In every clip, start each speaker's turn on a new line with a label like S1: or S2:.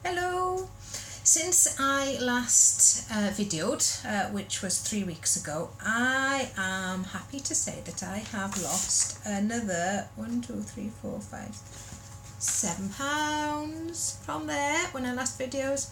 S1: Hello! Since I last videoed, which was 3 weeks ago, I am happy to say that I have lost another 7 pounds from there when I last videos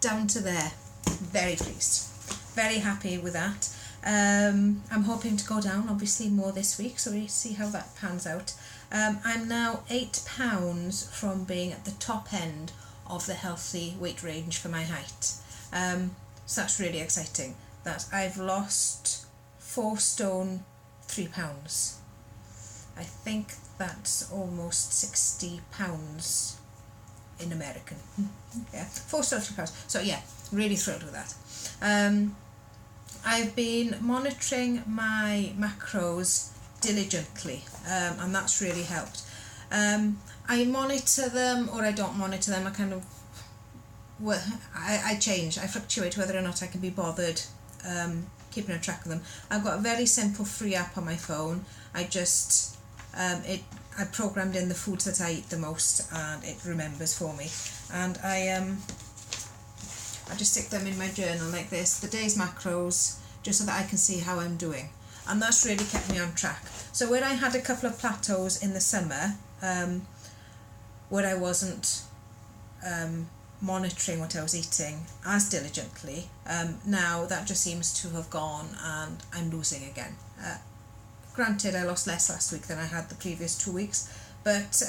S1: down to there. Very pleased, very happy with that. I'm hoping to go down obviously more this week, so we'll see how that pans out. I'm now 8 pounds from being at the top end of the healthy weight range for my height. So that's really exciting, that I've lost 4 stone 3 pounds. I think that's almost 60 pounds in American. Yeah, 4 stone 3 pounds. So yeah, really thrilled with that. I've been monitoring my macros diligently, and that's really helped. I monitor them or I don't monitor them. I change, I fluctuate whether or not I can be bothered keeping a track of them. I've got a very simple free app on my phone. I programmed in the foods that I eat the most and it remembers for me. And I just stick them in my journal like this, the day's macros, just so that I can see how I'm doing. And that's really kept me on track. So where I had a couple of plateaus in the summer, where I wasn't monitoring what I was eating as diligently, now that just seems to have gone and I'm losing again. Granted, I lost less last week than I had the previous 2 weeks, but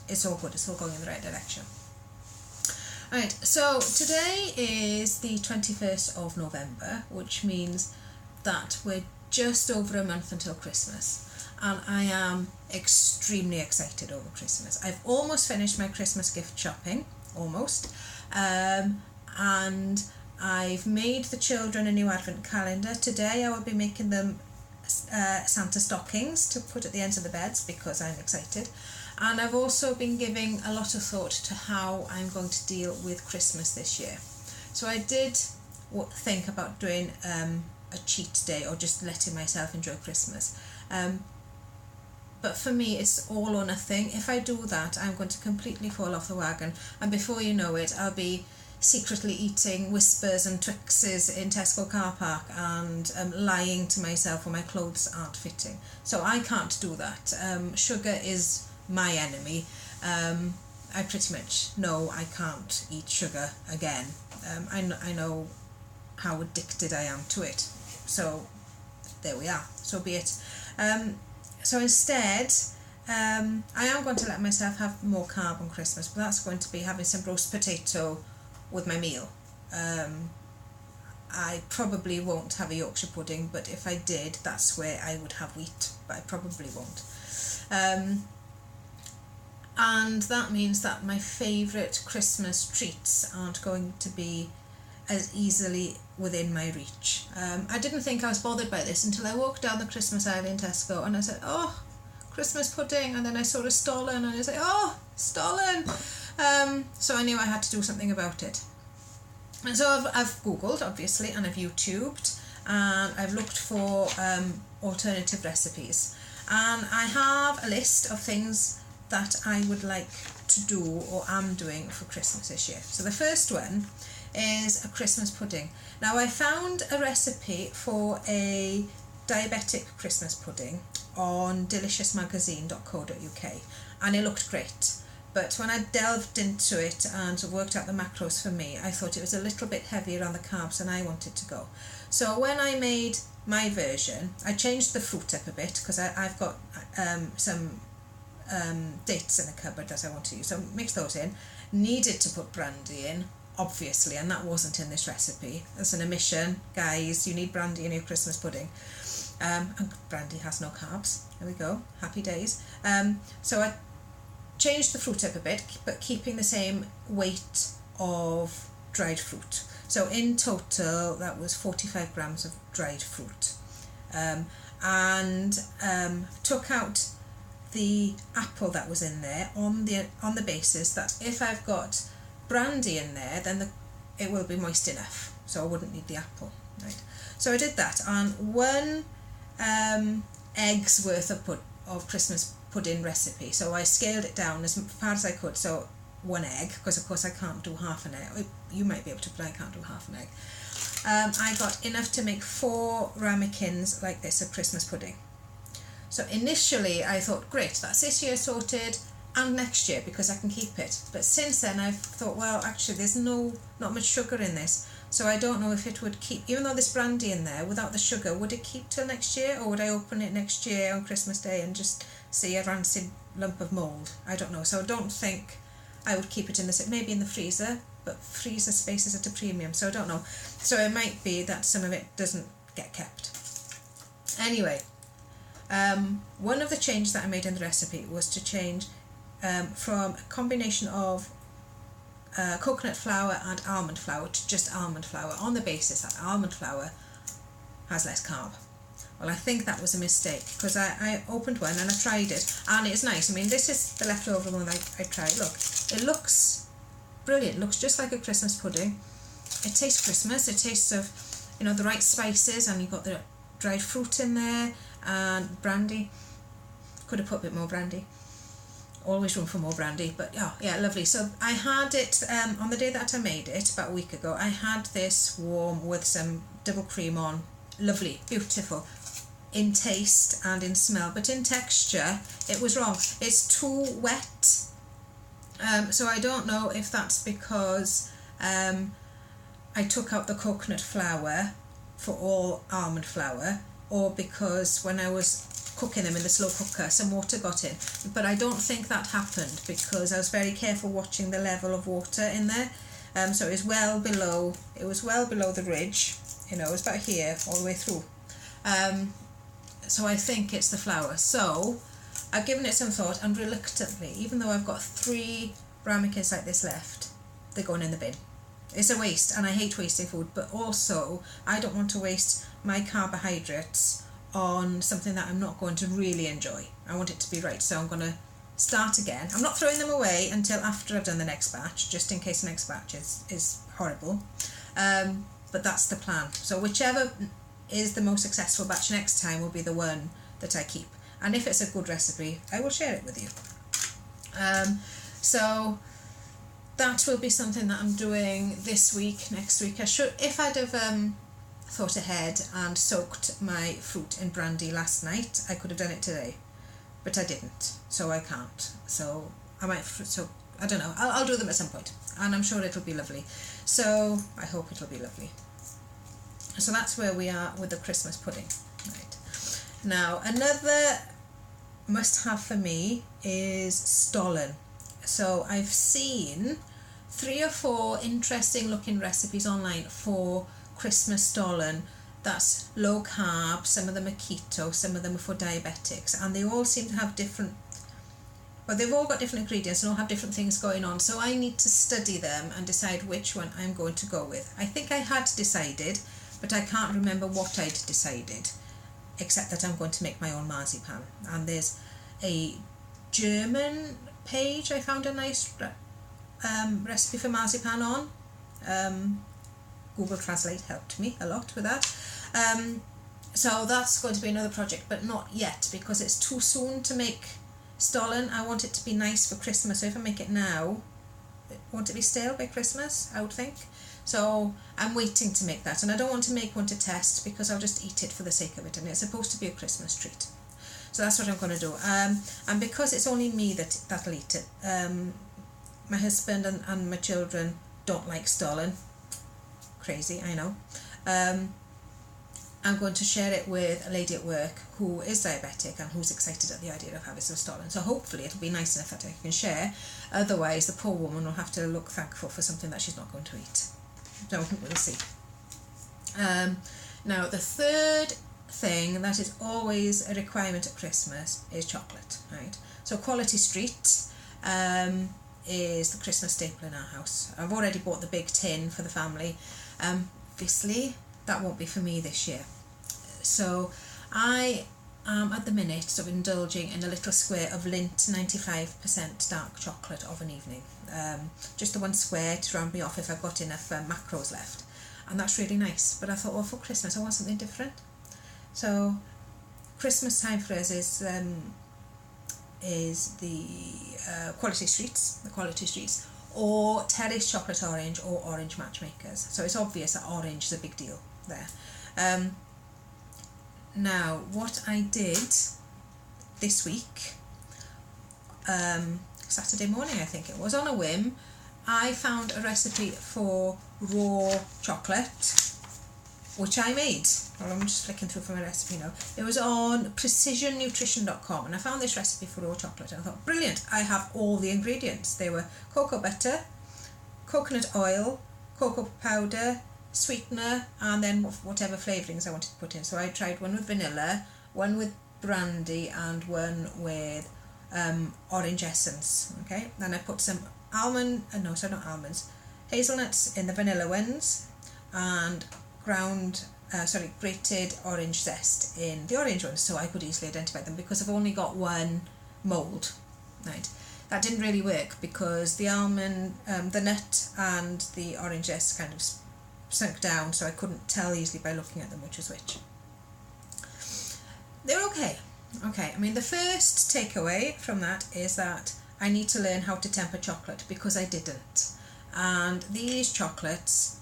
S1: it's all good, it's all going in the right direction. Right, so today is the 21st of November, which means that we're just over a month until Christmas. And I am extremely excited over Christmas. I've almost finished my Christmas gift shopping, almost, and I've made the children a new advent calendar. Today I will be making them Santa stockings to put at the ends of the beds because I'm excited. And I've also been giving a lot of thought to how I'm going to deal with Christmas this year. So I did think about doing a cheat day or just letting myself enjoy Christmas. But for me, it's all or nothing. If I do that, I'm going to completely fall off the wagon. And before you know it, I'll be secretly eating Whispers and Twixes in Tesco car park and lying to myself when my clothes aren't fitting. So I can't do that. Sugar is my enemy. I pretty much know I can't eat sugar again. I know how addicted I am to it. So there we are. So be it. So instead, I am going to let myself have more carb on Christmas, but that's going to be having some roast potato with my meal. I probably won't have a Yorkshire pudding, but if I did, that's where I would have wheat, but I probably won't. And that means that my favourite Christmas treats aren't going to be as easily within my reach. I didn't think I was bothered by this until I walked down the Christmas aisle in Tesco and I said, oh, Christmas pudding, and then I saw a Stollen and I said, oh, Stollen. So I knew I had to do something about it. And so I've Googled, obviously, and I've YouTubed, and I've looked for alternative recipes. And I have a list of things that I would like to do or am doing for Christmas this year. So the first one is a Christmas pudding. Now I found a recipe for a diabetic Christmas pudding on deliciousmagazine.co.uk and it looked great, but when I delved into it and worked out the macros for me, I thought it was a little bit heavier on the carbs than I wanted to go. So when I made my version, I changed the fruit up a bit because I've got some dates in the cupboard that I want to use, so mix those in. Needed to put brandy in, obviously, and that wasn't in this recipe. That's an omission, guys. You need brandy in your Christmas pudding, and brandy has no carbs. There we go, happy days. So I changed the fruit up a bit, but keeping the same weight of dried fruit. So in total that was 45 grams of dried fruit, and took out the apple that was in there on the basis that if I've got brandy in there, then it will be moist enough, so I wouldn't need the apple, right? So I did that on 1 egg's worth of Christmas pudding recipe. So I scaled it down as far as I could. So 1 egg, because of course I can't do half an egg. You might be able to, but I can't do half an egg. I got enough to make 4 ramekins like this of Christmas pudding. So initially I thought, great, that's this year sorted and next year because I can keep it. But since then I've thought, well, actually there's not much sugar in this. So I don't know if it would keep, even though there's brandy in there, without the sugar, would it keep till next year, or would I open it next year on Christmas Day and just see a rancid lump of mould? I don't know. So I don't think I would keep it in the, maybe in the freezer, but freezer space is at a premium, so I don't know. So it might be that some of it doesn't get kept. Anyway, one of the changes that I made in the recipe was to change from a combination of coconut flour and almond flour to just almond flour, on the basis that almond flour has less carb. Well, I think that was a mistake, because I opened one and I tried it and it's nice. I mean, this is the leftover one I tried. Look, it looks brilliant. It looks just like a Christmas pudding. It tastes Christmas. It tastes of, you know, the right spices, and you've got the dried fruit in there and brandy. Could have put a bit more brandy. Always room for more brandy, but yeah, lovely. So I had it on the day that I made it, about a week ago. I had this warm with some double cream on. Lovely, beautiful in taste and in smell, but in texture it was wrong. It's too wet. So I don't know if that's because I took out the coconut flour for all almond flour, or because when I was cooking them in the slow cooker some water got in, but I don't think that happened because I was very careful watching the level of water in there. So it was well below the ridge, you know, it was about here all the way through. So I think it's the flour. So I've given it some thought, and reluctantly, even though I've got 3 ramekins like this left, they're going in the bin. It's a waste, and I hate wasting food, but also I don't want to waste my carbohydrates on something that I'm not going to really enjoy. I want it to be right, so I'm going to start again. I'm not throwing them away until after I've done the next batch, just in case the next batch is horrible. But that's the plan. So whichever is the most successful batch next time will be the one that I keep. And if it's a good recipe, I will share it with you. So that will be something that I'm doing this week, next week. I should, if I'd have thought ahead and soaked my fruit in brandy last night, I could have done it today, but I didn't, so I can't. So I might, so I don't know, I'll do them at some point, and I'm sure it'll be lovely. So I hope it'll be lovely. So that's where we are with the Christmas pudding. Right. Now, another must-have for me is Stollen. So I've seen 3 or 4 interesting looking recipes online for Christmas Stollen. That's low carb, some of them are keto, some of them are for diabetics, and they all seem to have different, but they've all got different ingredients and all have different things going on. So I need to study them and decide which one I'm going to go with. I think I had decided, but I can't remember what I'd decided, except that I'm going to make my own marzipan. And there's a German page I found a nice recipe for marzipan on. Google Translate helped me a lot with that. So that's going to be another project, but not yet because it's too soon to make Stollen. I want it to be nice for Christmas, so if I make it now, won't it be stale by Christmas, I would think. So I'm waiting to make that, and I don't want to make one to test because I'll just eat it for the sake of it, and it's supposed to be a Christmas treat. So that's what I'm going to do. And because it's only me that'll eat it, my husband and my children don't like Stollen. Crazy, I know. I'm going to share it with a lady at work who is diabetic and who's excited at the idea of having some Stollen. So hopefully it'll be nice enough that I can share. Otherwise, the poor woman will have to look thankful for something that she's not going to eat. So we'll see. Now, the third thing that is always a requirement at Christmas is chocolate, right? So Quality Street is the Christmas staple in our house. I've already bought the big tin for the family. Obviously, that won't be for me this year. So I am at the minute sort of indulging in a little square of Lindt 95% dark chocolate of an evening. Just the one square to round me off if I've got enough macros left. And that's really nice. But I thought, well, for Christmas I want something different. So Christmas time for us is is the Quality Streets, or Terrace Chocolate Orange, or Orange Matchmakers. So it's obvious that orange is a big deal there. Now, what I did this week, Saturday morning I think it was, on a whim, I found a recipe for raw chocolate, which I made. Well, I'm just flicking through for my recipe now. It was on precisionnutrition.com, and I found this recipe for raw chocolate, and I thought, brilliant, I have all the ingredients. They were cocoa butter, coconut oil, cocoa powder, sweetener, and then whatever flavourings I wanted to put in. So I tried one with vanilla, one with brandy, and one with orange essence. Okay, then I put some hazelnuts in the vanilla ones, and grated orange zest in the orange ones, so I could easily identify them because I've only got one mould. Right, that didn't really work because the almond, the nut and the orange zest kind of sunk down, so I couldn't tell easily by looking at them which was which. They're okay. I mean, the first takeaway from that is that I need to learn how to temper chocolate, because I didn't. And these chocolates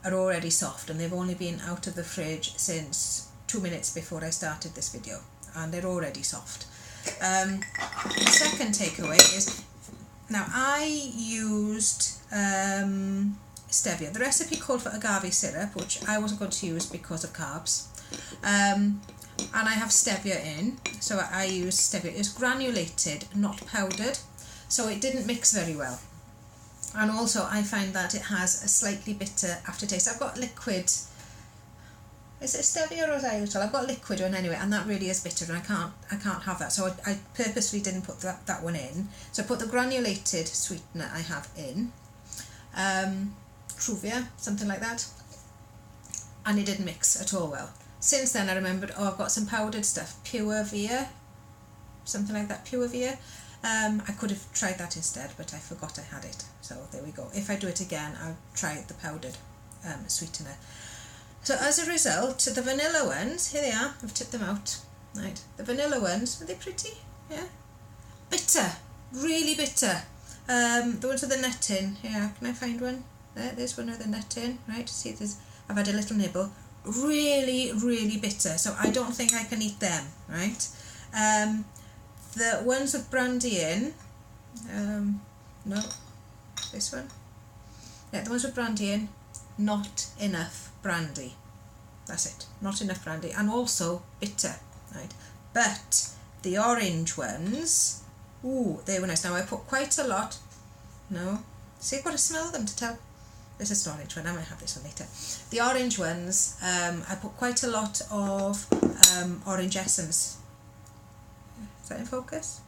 S1: are already soft, and they've only been out of the fridge since 2 minutes before I started this video, and they're already soft. The second takeaway is, now I used stevia. The recipe called for agave syrup, which I wasn't going to use because of carbs. And I have stevia in, so I used stevia. It's granulated, not powdered, so it didn't mix very well. And also I find that it has a slightly bitter aftertaste. I've got liquid, is it stevia or xylitol? I've got liquid one anyway, and that really is bitter, and I can't have that, so I purposely didn't put that one in. So I put the granulated sweetener I have in, Truvia, something like that, and it didn't mix at all well. Since then I remembered, I've got some powdered stuff, Pure Via, something like that, Pure Via. I could have tried that instead, but I forgot I had it, so there we go. If I do it again, I'll try the powdered sweetener. So as a result, the vanilla ones, here they are, I've tipped them out. Right, the vanilla ones, are they pretty? Yeah, bitter, really bitter. The ones with the nut in, yeah, can I find one? There's one with the nut in, right, see, I've had a little nibble. Really, really bitter, so I don't think I can eat them, right? The ones with brandy in, no, this one, yeah, the ones with brandy in, not enough brandy, that's it, not enough brandy, and also bitter, right? But the orange ones, ooh, they were nice. Now I put quite a lot, no, see, I've got to smell them to tell. This is the orange one, I might have this one later. The orange ones, I put quite a lot of orange essence. Is that in focus?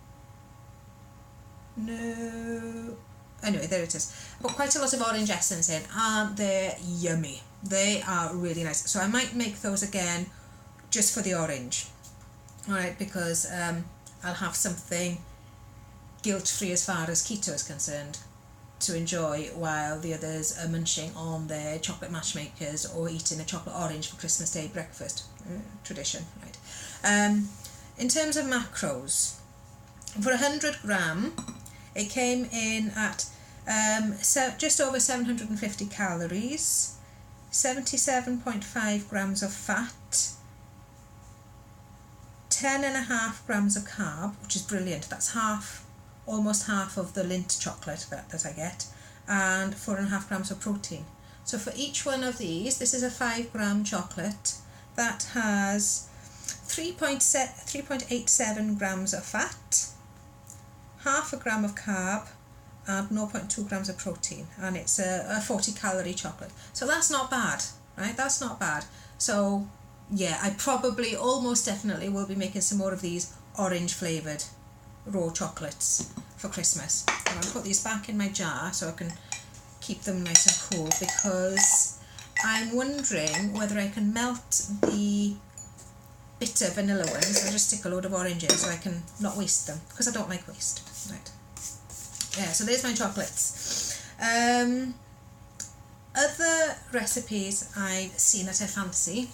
S1: No. Anyway, there it is. I put quite a lot of orange essence in, and they're yummy. They are really nice. So I might make those again just for the orange. Alright, because I'll have something guilt-free as far as keto is concerned to enjoy while the others are munching on their chocolate matchmakers or eating a chocolate orange for Christmas Day breakfast. Tradition, right? In terms of macros, for 100 gram, it came in at just over 750 calories, 77.5 grams of fat, 10.5 grams of carb, which is brilliant. That's almost half of the Lindt chocolate that I get, and 4.5 grams of protein. So for each one of these, this is a 5 gram chocolate that has 3.87 grams of fat, half a gram of carb, and 0.2 grams of protein, and it's a 40 calorie chocolate. So that's not bad, right? That's not bad. So yeah, I probably almost definitely will be making some more of these orange flavoured raw chocolates for Christmas. And I'll put these back in my jar so I can keep them nice and cool, because I'm wondering whether I can melt the bitter vanilla ones and just stick a load of orange in so I can not waste them, because I don't like waste. Right. Yeah, so there's my chocolates. Other recipes I've seen that I fancy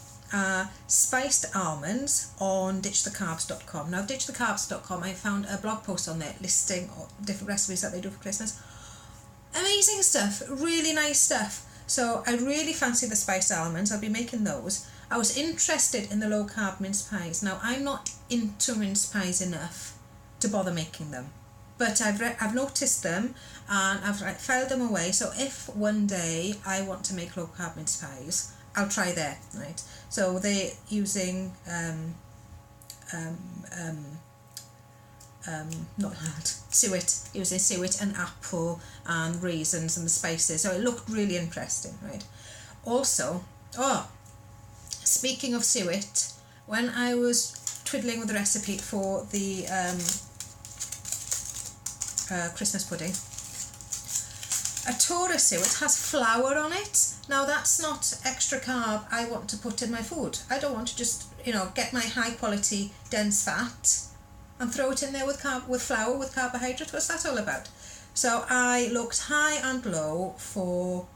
S1: spiced almonds on ditchthecarbs.com. Now, ditchthecarbs.com, I found a blog post on there listing different recipes that they do for Christmas. Amazing stuff, really nice stuff. So I really fancy the spiced almonds. I'll be making those. I was interested in the low carb mince pies. Now, I'm not into mince pies enough to bother making them, but I've noticed them and I've filed them away. So if one day I want to make low carb mince pies, I'll try there, right? So they're using suet, using suet and apple and raisins and the spices. So it looked really interesting, right? Also, speaking of suet, when I was twiddling with the recipe for the Christmas pudding, a Torah suet has flour on it. Now, that's not extra carb I want to put in my food. I don't want to just, get my high quality dense fat and throw it in there with flour, with carbohydrate. What's that all about? So I looked high and low for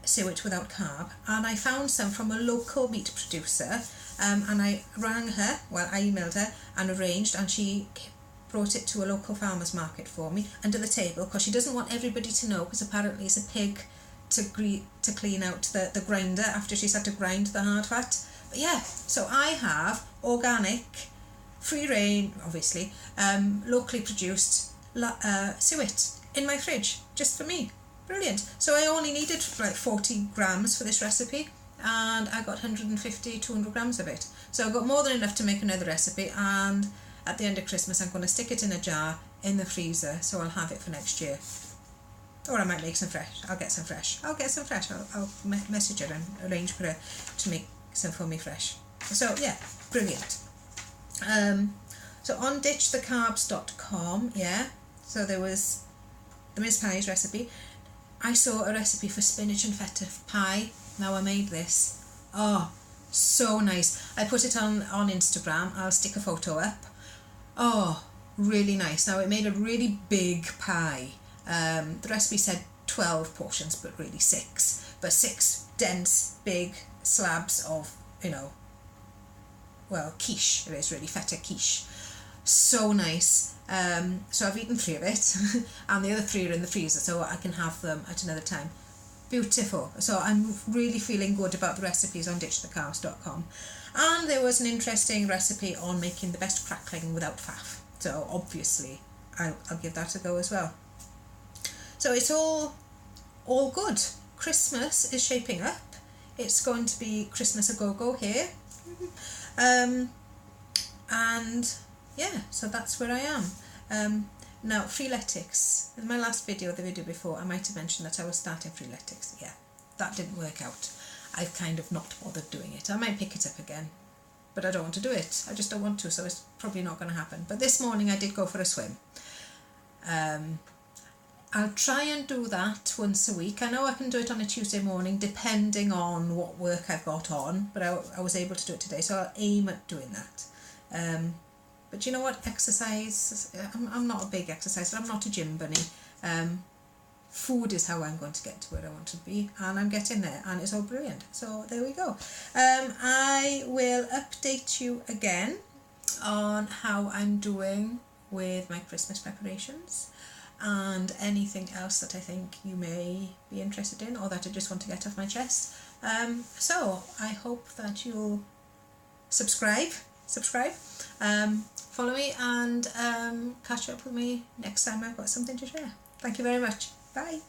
S1: suet without carb, and I found some from a local meat producer, and I rang her, I emailed her and arranged, and she brought it to a local farmer's market for me under the table, because she doesn't want everybody to know, because apparently it's a pig to clean out the grinder after she's had to grind the hard fat. But yeah, so I have organic, free range, obviously, locally produced suet in my fridge just for me. Brilliant. So I only needed like 40 grams for this recipe, and I got 150, 200 grams of it. So I've got more than enough to make another recipe, and at the end of Christmas I'm going to stick it in a jar in the freezer, so I'll have it for next year. Or I might make some fresh. I'll get some fresh. I'll message her and arrange for her to make some for me fresh. So yeah, brilliant. So on ditchthecarbs.com, yeah, so there was the mince pies recipe. I saw a recipe for spinach and feta pie. Now I made this. Oh, so nice. I put it on Instagram. I'll stick a photo up. Oh, really nice. Now it made a really big pie. The recipe said 12 portions, but really 6. But 6 dense, big slabs of, quiche. It is really feta quiche. So nice. So I've eaten 3 of it, and the other 3 are in the freezer, so I can have them at another time. Beautiful. So I'm really feeling good about the recipes on ditchthecarbs.com. And there was an interesting recipe on making the best crackling without faff. So obviously I'll give that a go as well. So it's all good. Christmas is shaping up. It's going to be Christmas a go-go here. And yeah, so that's where I am. Now, Freeletics. In my last video, the video before, I might have mentioned that I was starting Freeletics. Yeah, that didn't work out. I've kind of not bothered doing it. I might pick it up again, but I don't want to do it. I just don't want to, so it's probably not going to happen. But this morning I did go for a swim. I'll try and do that once a week. I know I can do it on a Tuesday morning, depending on what work I've got on, but I was able to do it today, so I'll aim at doing that. But you know what, exercise, I'm not a big exerciser, I'm not a gym bunny. Food is how I'm going to get to where I want to be, and I'm getting there, and it's all brilliant. So there we go. I will update you again on how I'm doing with my Christmas preparations and anything else that I think you may be interested in or that I just want to get off my chest. So I hope that you'll subscribe, follow me, and catch up with me next time I've got something to share. Thank you very much. Bye.